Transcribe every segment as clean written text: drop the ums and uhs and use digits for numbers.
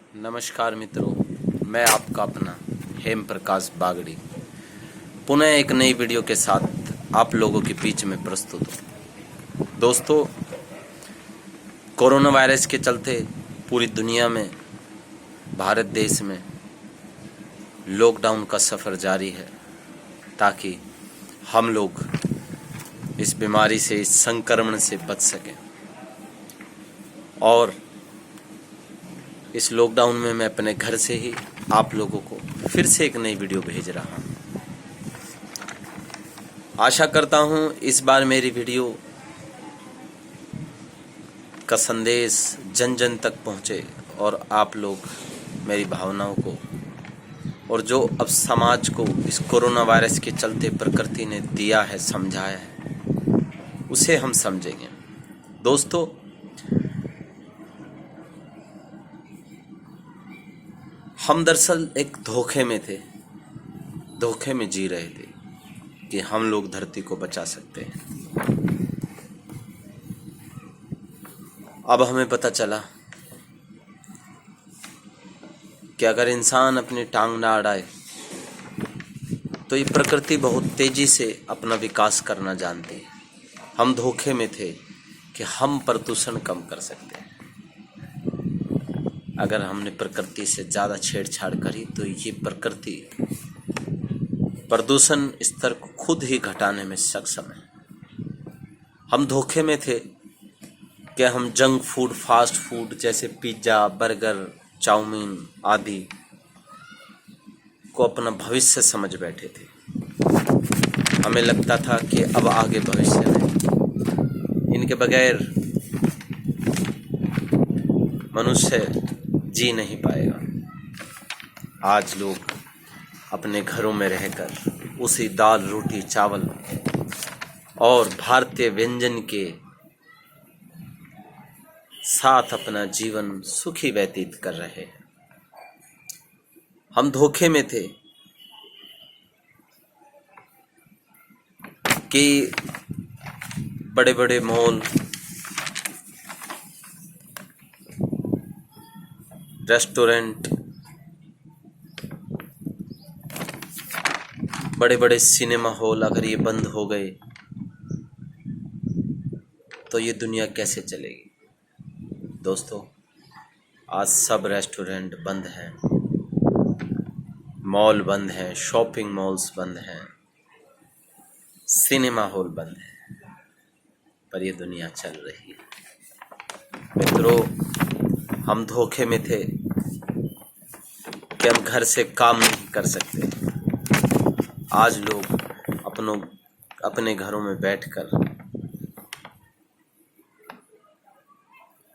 नमस्कार मित्रों, मैं आपका अपना हेम प्रकाश बागड़ी पुनः एक नई वीडियो के साथ आप लोगों के बीच में प्रस्तुत हूँ। दोस्तों, कोरोना वायरस के चलते पूरी दुनिया में, भारत देश में लॉकडाउन का सफ़र जारी है ताकि हम लोग इस बीमारी से, इस संक्रमण से बच सकें। और इस लॉकडाउन में मैं अपने घर से ही आप लोगों को फिर से एक नई वीडियो भेज रहा हूँ। आशा करता हूँ इस बार मेरी वीडियो का संदेश जन जन तक पहुँचे और आप लोग मेरी भावनाओं को, और जो अब समाज को इस कोरोना वायरस के चलते प्रकृति ने दिया है, समझाया है, उसे हम समझेंगे। दोस्तों, हम दरअसल एक धोखे में थे, धोखे में जी रहे थे कि हम लोग धरती को बचा सकते हैं। अब हमें पता चला कि अगर इंसान अपनी टांग ना अड़ाए तो ये प्रकृति बहुत तेजी से अपना विकास करना जानती है। हम धोखे में थे कि हम प्रदूषण कम कर सकते हैं। अगर हमने प्रकृति से ज़्यादा छेड़छाड़ करी तो ये प्रकृति प्रदूषण स्तर को खुद ही घटाने में सक्षम है। हम धोखे में थे कि हम जंक फूड, फास्ट फूड जैसे पिज्ज़ा, बर्गर, चाउमीन आदि को अपना भविष्य समझ बैठे थे। हमें लगता था कि अब आगे भविष्य नहीं, इनके बगैर मनुष्य जी नहीं पाएगा। आज लोग अपने घरों में रहकर उसी दाल, रोटी, चावल और भारतीय व्यंजन के साथ अपना जीवन सुखी व्यतीत कर रहे हैं। हम धोखे में थे कि बड़े बड़े मॉल, रेस्टोरेंट, बड़े बड़े सिनेमा हॉल अगर ये बंद हो गए तो ये दुनिया कैसे चलेगी। दोस्तों, आज सब रेस्टोरेंट बंद हैं, मॉल बंद हैं, शॉपिंग मॉल्स बंद हैं, सिनेमा हॉल बंद हैं, पर ये दुनिया चल रही है। मित्रों, हम धोखे में थे कि हम घर से काम नहीं कर सकते। आज लोग अपने घरों में बैठकर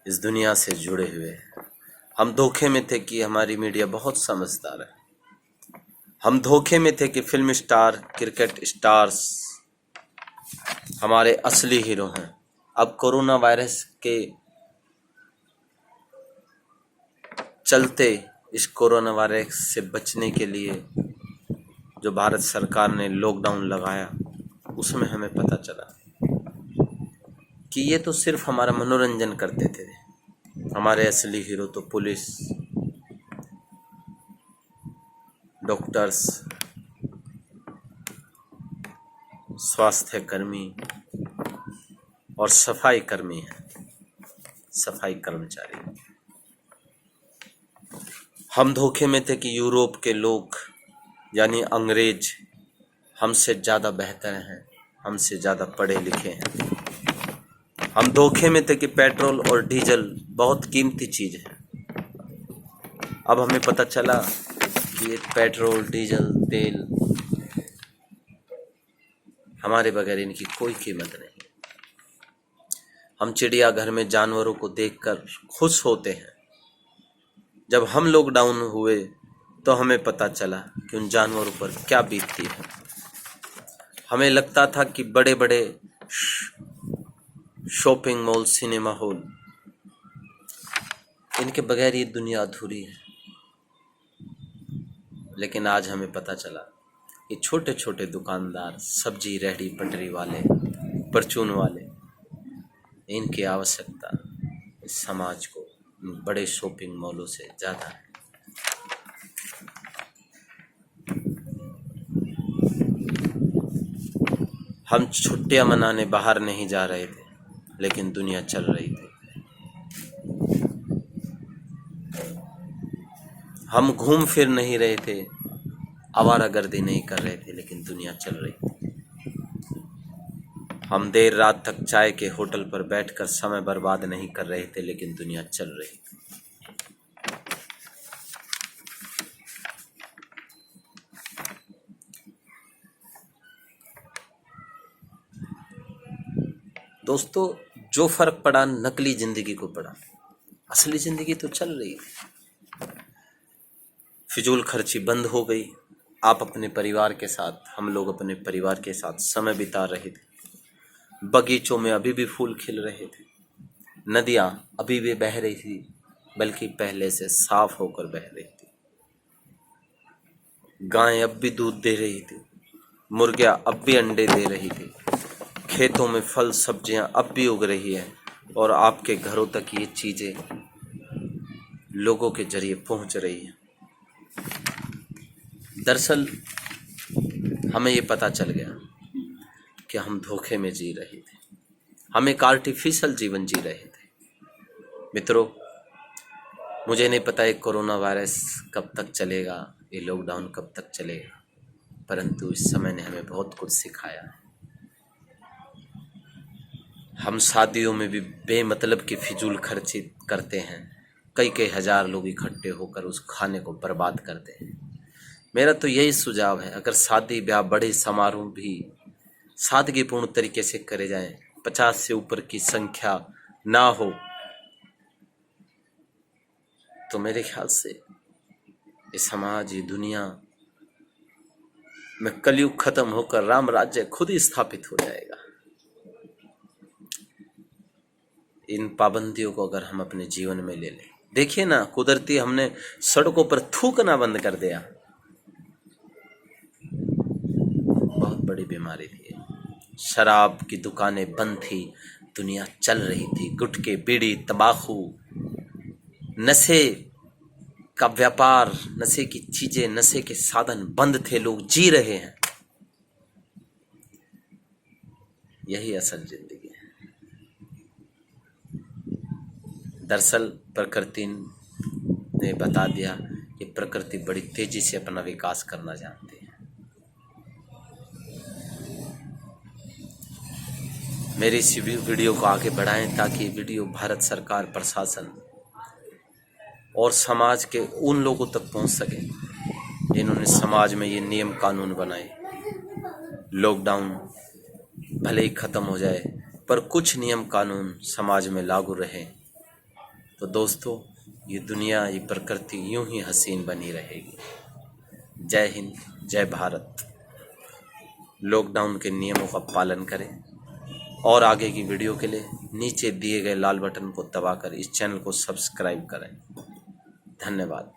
इस दुनिया से जुड़े हुए हैं। हम धोखे में थे कि हमारी मीडिया बहुत समझदार है। हम धोखे में थे कि फिल्म स्टार, क्रिकेट स्टार्स हमारे असली हीरो हैं। अब कोरोना वायरस के चलते, इस कोरोना वायरस से बचने के लिए जो भारत सरकार ने लॉकडाउन लगाया, उसमें हमें पता चला कि ये तो सिर्फ हमारा मनोरंजन करते थे। हमारे असली हीरो तो पुलिस, डॉक्टर्स, स्वास्थ्य कर्मी और सफाई कर्मी हैं, सफाई कर्मचारी। हम धोखे में थे कि यूरोप के लोग यानी अंग्रेज हमसे ज़्यादा बेहतर हैं, हमसे ज़्यादा पढ़े लिखे हैं। हम धोखे में थे कि पेट्रोल और डीजल बहुत कीमती चीज़ है। अब हमें पता चला कि ये पेट्रोल, डीजल, तेल हमारे बगैर इनकी कोई कीमत नहीं। हम चिड़ियाघर में जानवरों को देखकर खुश होते हैं। जब हम लॉकडाउन हुए तो हमें पता चला कि उन जानवरों पर क्या बीतती है। हमें लगता था कि बड़े बड़े शॉपिंग मॉल, सिनेमा हॉल, इनके बगैर ये दुनिया अधूरी है। लेकिन आज हमें पता चला कि छोटे छोटे दुकानदार, सब्जी रेहड़ी पटरी वाले, परचून वाले, इनकी आवश्यकता इस समाज को, इन बड़े शॉपिंग मॉलों से ज़्यादा है। हम छुट्टियां मनाने बाहर नहीं जा रहे थे, लेकिन दुनिया चल रही थी। हम घूम फिर नहीं रहे थे, आवारागर्दी नहीं कर रहे थे, लेकिन दुनिया चल रही थी। हम देर रात तक चाय के होटल पर बैठकर समय बर्बाद नहीं कर रहे थे, लेकिन दुनिया चल रही थी। दोस्तों, जो फर्क पड़ा नकली जिंदगी को पड़ा, असली जिंदगी तो चल रही है। फिजूल खर्ची बंद हो गई। आप अपने परिवार के साथ, हम लोग अपने परिवार के साथ समय बिता रहे थे। बगीचों में अभी भी फूल खिल रहे थे, नदियां अभी भी बह रही थी, बल्कि पहले से साफ होकर बह रही थी। गायें अब भी दूध दे रही थी, मुर्गियां अब भी अंडे दे रही थी, खेतों में फल सब्जियां अब भी उग रही है, और आपके घरों तक ये चीजें लोगों के जरिए पहुंच रही हैं। दरअसल हमें ये पता चल गया कि हम धोखे में जी रहे थे, हम एक आर्टिफिशियल जीवन जी रहे थे। मित्रों, मुझे नहीं पता ये कोरोना वायरस कब तक चलेगा, ये लॉकडाउन कब तक चलेगा, परंतु इस समय ने हमें बहुत कुछ सिखाया है। हम शादियों में भी बेमतलब की फिजूल खर्ची करते हैं, कई कई हजार लोग इकट्ठे होकर उस खाने को बर्बाद करते हैं। मेरा तो यही सुझाव है, अगर शादी ब्याह बड़े समारोह भी सादगीपूर्ण तरीके से करे जाएं, 50 से ऊपर की संख्या ना हो, तो मेरे ख्याल से ये समाज, ये दुनिया में कलयुग खत्म होकर राम राज्य खुद ही स्थापित हो जाएगा। इन पाबंदियों को अगर हम अपने जीवन में ले लें, देखिए ना, कुदरती हमने सड़कों पर थूकना बंद कर दिया, बहुत बड़ी बीमारी थी। शराब की दुकानें बंद थी, दुनिया चल रही थी। गुटखे, बीड़ी, तंबाकू, नशे का व्यापार, नशे की चीजें, नशे के साधन बंद थे, लोग जी रहे हैं। यही असल जिंदगी है। दरअसल प्रकृति ने बता दिया कि प्रकृति बड़ी तेजी से अपना विकास करना जानती है। मेरी इस वीडियो को आगे बढ़ाएं, ताकि वीडियो भारत सरकार, प्रशासन और समाज के उन लोगों तक पहुंच सके जिन्होंने समाज में ये नियम कानून बनाए। लॉकडाउन भले ही खत्म हो जाए, पर कुछ नियम कानून समाज में लागू रहे, तो दोस्तों ये दुनिया, ये प्रकृति यूं ही हसीन बनी रहेगी। जय हिंद, जय भारत। लॉकडाउन के नियमों का पालन करें, और आगे की वीडियो के लिए नीचे दिए गए लाल बटन को दबाकर इस चैनल को सब्सक्राइब करें। धन्यवाद।